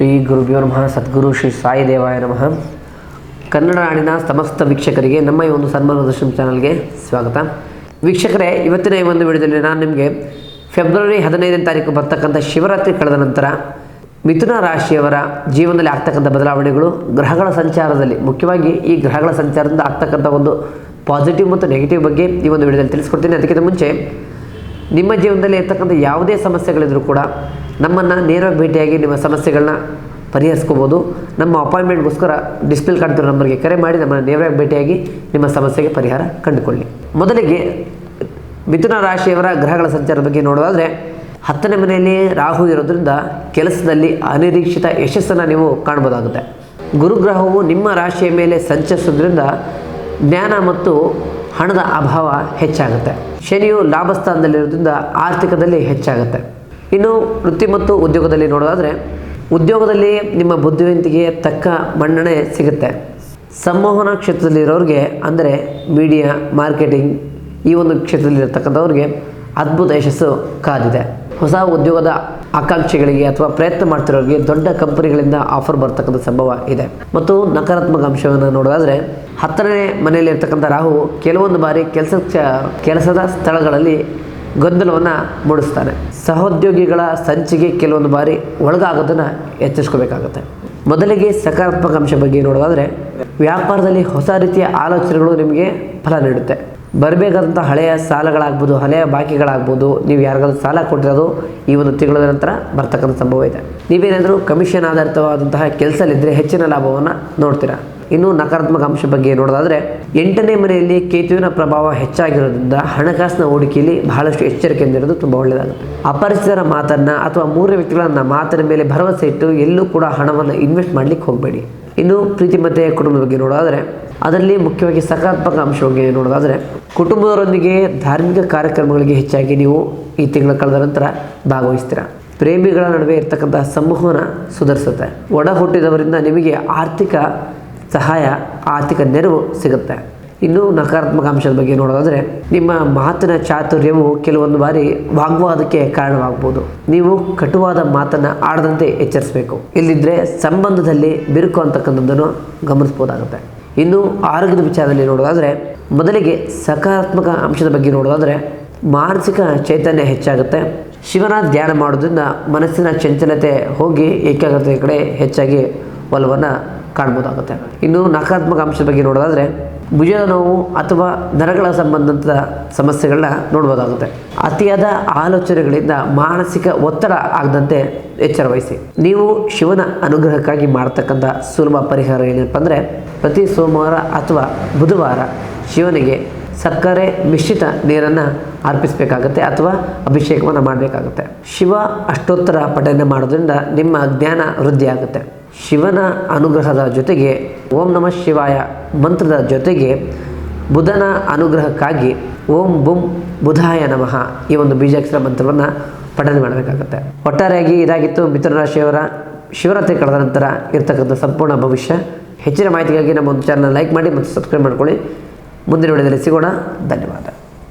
ಶ್ರೀ ಗುರುಭ್ಯೋ ನಮಃ. ಸದ್ಗುರು ಶ್ರೀ ಸಾಯಿ ದೇವಾಯ ನಮಃ. ಕನ್ನಡ ನಾಡಿನ ಸಮಸ್ತ ವೀಕ್ಷಕರಿಗೆ ನಮ್ಮ ಈ ಒಂದು ಸನ್ಮಾನ ದರ್ಶನ ಚಾನಲ್ಗೆ ಸ್ವಾಗತ. ವೀಕ್ಷಕರೇ, ಇವತ್ತಿನ ಈ ಒಂದು ವಿಡಿಯೋದಲ್ಲಿ ನಾನು ನಿಮಗೆ ಫೆಬ್ರವರಿ 15ನೇ ತಾರೀಕು ಬರ್ತಕ್ಕಂಥ ಶಿವರಾತ್ರಿ ಕಳೆದ ನಂತರ ಮಿಥುನ ರಾಶಿಯವರ ಜೀವನದಲ್ಲಿ ಆಗ್ತಕ್ಕಂಥ ಬದಲಾವಣೆಗಳು, ಗ್ರಹಗಳ ಸಂಚಾರದಲ್ಲಿ, ಮುಖ್ಯವಾಗಿ ಈ ಗ್ರಹಗಳ ಸಂಚಾರದಿಂದ ಆಗ್ತಕ್ಕಂಥ ಒಂದು ಪಾಸಿಟಿವ್ ಮತ್ತು ನೆಗೆಟಿವ್ ಬಗ್ಗೆ ಈ ಒಂದು ವಿಡಿಯೋದಲ್ಲಿ ತಿಳಿಸ್ಕೊಡ್ತೀನಿ. ಅದಕ್ಕಿಂತ ಮುಂಚೆ ನಿಮ್ಮ ಜೀವನದಲ್ಲಿ ಇರ್ತಕ್ಕಂಥ ಯಾವುದೇ ಸಮಸ್ಯೆಗಳಿದ್ರೂ ಕೂಡ ನಮ್ಮನ್ನು ನೇರವಾಗಿ ಭೇಟಿಯಾಗಿ ನಿಮ್ಮ ಸಮಸ್ಯೆಗಳನ್ನ ಪರಿಹರಿಸ್ಕೋಬೋದು. ನಮ್ಮ ಅಪಾಯಿಂಟ್ಮೆಂಟ್ಗೋಸ್ಕರ ಡಿಸ್ಪ್ಲೇ ಕಾಣ್ತಿರೋ ನಂಬರ್ಗೆ ಕರೆ ಮಾಡಿ ನಮ್ಮನ್ನು ನೇರವಾಗಿ ಭೇಟಿಯಾಗಿ ನಿಮ್ಮ ಸಮಸ್ಯೆಗೆ ಪರಿಹಾರ ಕಂಡುಕೊಳ್ಳಿ. ಮೊದಲಿಗೆ ಮಿಥುನ ರಾಶಿಯವರ ಗ್ರಹಗಳ ಸಂಚಾರದ ಬಗ್ಗೆ ನೋಡೋದಾದರೆ, 10ನೇ ಮನೆಯಲ್ಲಿ ರಾಹು ಇರೋದ್ರಿಂದ ಕೆಲಸದಲ್ಲಿ ಅನಿರೀಕ್ಷಿತ ಯಶಸ್ಸನ್ನು ನೀವು ಕಾಣ್ಬೋದಾಗುತ್ತೆ. ಗುರುಗ್ರಹವು ನಿಮ್ಮ ರಾಶಿಯ ಮೇಲೆ ಸಂಚರಿಸೋದ್ರಿಂದ ಜ್ಞಾನ ಮತ್ತು ಹಣದ ಅಭಾವ ಹೆಚ್ಚಾಗುತ್ತೆ. ಶನಿಯು ಲಾಭಸ್ಥಾನದಲ್ಲಿರೋದ್ರಿಂದ ಆರ್ಥಿಕದಲ್ಲಿ ಹೆಚ್ಚಾಗುತ್ತೆ. ಇನ್ನು ವೃತ್ತಿ ಮತ್ತು ಉದ್ಯೋಗದಲ್ಲಿ ನೋಡೋದಾದರೆ, ಉದ್ಯೋಗದಲ್ಲಿ ನಿಮ್ಮ ಬುದ್ಧಿವಂತಿಕೆಗೆ ತಕ್ಕ ಮನ್ನಣೆ ಸಿಗುತ್ತೆ. ಸಂವಹನ ಕ್ಷೇತ್ರದಲ್ಲಿರೋರಿಗೆ, ಅಂದರೆ ಮೀಡಿಯಾ, ಮಾರ್ಕೆಟಿಂಗ್ ಈ ಒಂದು ಕ್ಷೇತ್ರದಲ್ಲಿರ್ತಕ್ಕಂಥವ್ರಿಗೆ ಅದ್ಭುತ ಯಶಸ್ಸು ಕಾದಿದೆ. ಹೊಸ ಉದ್ಯೋಗದ ಆಕಾಂಕ್ಷೆಗಳಿಗೆ ಅಥವಾ ಪ್ರಯತ್ನ ಮಾಡ್ತಿರೋರಿಗೆ ದೊಡ್ಡ ಕಂಪನಿಗಳಿಂದ ಆಫರ್ ಬರ್ತಕ್ಕಂಥ ಸಂಭವ ಇದೆ. ಮತ್ತು ನಕಾರಾತ್ಮಕ ಅಂಶವನ್ನು ನೋಡೋದಾದರೆ, 10ನೇ ಮನೆಯಲ್ಲಿರ್ತಕ್ಕಂಥ ರಾಹು ಕೆಲವೊಂದು ಬಾರಿ ಕೆಲಸದ ಸ್ಥಳಗಳಲ್ಲಿ ಗೊಂದಲವನ್ನು ಮೂಡಿಸ್ತಾನೆ. ಸಹೋದ್ಯೋಗಿಗಳ ಸಂಚಿಗೆ ಕೆಲವೊಂದು ಬಾರಿ ಒಳಗಾಗೋದನ್ನು ಎಚ್ಚರಿಸ್ಕೋಬೇಕಾಗುತ್ತೆ. ಮೊದಲಿಗೆ ಸಕಾರಾತ್ಮಕ ಅಂಶ ಬಗ್ಗೆ ನೋಡೋದಾದರೆ, ವ್ಯಾಪಾರದಲ್ಲಿ ಹೊಸ ರೀತಿಯ ಆಲೋಚನೆಗಳು ನಿಮಗೆ ಫಲ ನೀಡುತ್ತೆ. ಬರಬೇಕಾದಂಥ ಹಳೆಯ ಸಾಲಗಳಾಗ್ಬೋದು, ಹಳೆಯ ಬಾಕಿಗಳಾಗ್ಬೋದು, ನೀವು ಯಾರಿಗಾದ್ರೂ ಸಾಲ ಕೊಟ್ಟಿರೋದು ಈ ಒಂದು ತಿಂಗಳ ನಂತರ ಬರ್ತಕ್ಕಂಥ ಸಂಭವ ಇದೆ. ನೀವೇನಾದರೂ ಕಮಿಷನ್ ಆಧಾರಿತವಾದಂತಹ ಕೆಲಸದಲ್ಲಿದ್ದರೆ ಹೆಚ್ಚಿನ ಲಾಭವನ್ನು ನೋಡ್ತೀರಾ. ಇನ್ನು ನಕಾರಾತ್ಮಕ ಅಂಶ ಬಗ್ಗೆ ನೋಡೋದಾದರೆ, 8ನೇ ಮನೆಯಲ್ಲಿ ಕೇತುವಿನ ಪ್ರಭಾವ ಹೆಚ್ಚಾಗಿರೋದ್ರಿಂದ ಹಣಕಾಸಿನ ಹೂಡಿಕೆಯಲ್ಲಿ ಬಹಳಷ್ಟು ಎಚ್ಚರಿಕೆಯಿಂದಿರೋದು ತುಂಬ ಒಳ್ಳೆಯದಾಗುತ್ತೆ. ಅಪರಿಚಿತರ ಮಾತನ್ನು ಅಥವಾ ಮೂರನೇ ವ್ಯಕ್ತಿಗಳ ಮಾತಿನ ಮೇಲೆ ಭರವಸೆ ಇಟ್ಟು ಎಲ್ಲೂ ಕೂಡ ಹಣವನ್ನು ಇನ್ವೆಸ್ಟ್ ಮಾಡಲಿಕ್ಕೆ ಹೋಗಬೇಡಿ. ಇನ್ನು ಪ್ರೀತಿ ಮತ್ತು ಕುಟುಂಬದ ಬಗ್ಗೆ ನೋಡೋದಾದರೆ, ಅದರಲ್ಲಿ ಮುಖ್ಯವಾಗಿ ಸಕಾರಾತ್ಮಕ ಅಂಶ ಬಗ್ಗೆ ನೋಡೋದಾದರೆ, ಕುಟುಂಬದವರೊಂದಿಗೆ ಧಾರ್ಮಿಕ ಕಾರ್ಯಕ್ರಮಗಳಿಗೆ ಹೆಚ್ಚಾಗಿ ನೀವು ಈ ತಿಂಗಳ ಕಳೆದ ನಂತರ ಭಾಗವಹಿಸ್ತೀರಾ. ಪ್ರೇಮಿಗಳ ನಡುವೆ ಇರ್ತಕ್ಕಂಥ ಸಂವಹನ ಸುಧಾರಿಸುತ್ತೆ. ಒಡ ಹುಟ್ಟಿದವರಿಂದ ನಿಮಗೆ ಆರ್ಥಿಕ ಸಹಾಯ, ಆರ್ಥಿಕ ನೆರವು ಸಿಗುತ್ತೆ. ಇನ್ನು ನಕಾರಾತ್ಮಕ ಅಂಶದ ಬಗ್ಗೆ ನೋಡೋದಾದರೆ, ನಿಮ್ಮ ಮಾತಿನ ಚಾತುರ್ಯವು ಕೆಲವೊಂದು ಬಾರಿ ವಾಗ್ವಾದಕ್ಕೆ ಕಾರಣವಾಗ್ಬೋದು. ನೀವು ಕಟುವಾದ ಮಾತನ್ನು ಆಡದಂತೆ ಎಚ್ಚರಿಸಬೇಕು. ಇಲ್ಲಿದ್ದರೆ ಸಂಬಂಧದಲ್ಲಿ ಬಿರುಕು ಅಂತಕ್ಕಂಥದ್ದನ್ನು ಗಮನಿಸ್ಬೋದಾಗುತ್ತೆ. ಇನ್ನು ಆರೋಗ್ಯದ ವಿಚಾರದಲ್ಲಿ ನೋಡೋದಾದರೆ, ಮೊದಲಿಗೆ ಸಕಾರಾತ್ಮಕ ಅಂಶದ ಬಗ್ಗೆ ನೋಡೋದಾದರೆ, ಮಾನಸಿಕ ಚೈತನ್ಯ ಹೆಚ್ಚಾಗುತ್ತೆ. ಶಿವನ ಧ್ಯಾನ ಮಾಡೋದ್ರಿಂದ ಮನಸ್ಸಿನ ಚಂಚಲತೆ ಹೋಗಿ ಏಕಾಗ್ರತೆಯ ಕಡೆ ಹೆಚ್ಚಾಗಿ ಒಲವನ್ನು ಕಾಣ್ಬೋದಾಗುತ್ತೆ. ಇನ್ನು ನಕಾರಾತ್ಮಕ ಅಂಶದ ಬಗ್ಗೆ ನೋಡೋದಾದರೆ, ಭುಜದ ನೋವು ಅಥವಾ ನರಗಳ ಸಂಬಂಧಿತ ಸಮಸ್ಯೆಗಳನ್ನ ನೋಡ್ಬೋದಾಗುತ್ತೆ. ಅತಿಯಾದ ಆಲೋಚನೆಗಳಿಂದ ಮಾನಸಿಕ ಒತ್ತಡ ಆಗದಂತೆ ಎಚ್ಚರ ವಹಿಸಿ. ನೀವು ಶಿವನ ಅನುಗ್ರಹಕ್ಕಾಗಿ ಮಾಡ್ತಕ್ಕಂಥ ಸುಲಭ ಪರಿಹಾರ ಏನಪ್ಪ ಅಂದರೆ, ಪ್ರತಿ ಸೋಮವಾರ ಅಥವಾ ಬುಧವಾರ ಶಿವನಿಗೆ ಸಕ್ಕರೆ ಮಿಶ್ರಿತ ನೀರನ್ನು ಅರ್ಪಿಸಬೇಕಾಗುತ್ತೆ ಅಥವಾ ಅಭಿಷೇಕವನ್ನು ಮಾಡಬೇಕಾಗುತ್ತೆ. ಶಿವ ಅಷ್ಟೋತ್ತರ ಪಠನೆ ಮಾಡೋದ್ರಿಂದ ನಿಮ್ಮ ಜ್ಞಾನ ವೃದ್ಧಿಯಾಗುತ್ತೆ. ಶಿವನ ಅನುಗ್ರಹದ ಜೊತೆಗೆ ಓಂ ನಮಃ ಶಿವಾಯ ಮಂತ್ರದ ಜೊತೆಗೆ ಬುಧನ ಅನುಗ್ರಹಕ್ಕಾಗಿ ಓಂ ಬುಂ ಬುಧಾಯ ನಮಃ ಈ ಒಂದು ಬೀಜಾಕ್ಷರ ಮಂತ್ರವನ್ನು ಪಠನೆ ಮಾಡಬೇಕಾಗುತ್ತೆ. ಒಟ್ಟಾರೆಯಾಗಿ ಇದಾಗಿತ್ತು ಮಿಥುನ ರಾಶಿಯವರ ಶಿವರಾತ್ರಿ ಕಳೆದ ನಂತರ ಇರ್ತಕ್ಕಂಥ ಸಂಪೂರ್ಣ ಭವಿಷ್ಯ. ಹೆಚ್ಚಿನ ಮಾಹಿತಿಗಾಗಿ ನಮ್ಮ ಒಂದು ಚಾನಲ್ ಲೈಕ್ ಮಾಡಿ ಮತ್ತು ಸಬ್ಸ್ಕ್ರೈಬ್ ಮಾಡ್ಕೊಳ್ಳಿ. ಮುಂದಿನ ವಿಡಿಯೋದಲ್ಲಿ ಸಿಗೋಣ. ಧನ್ಯವಾದ.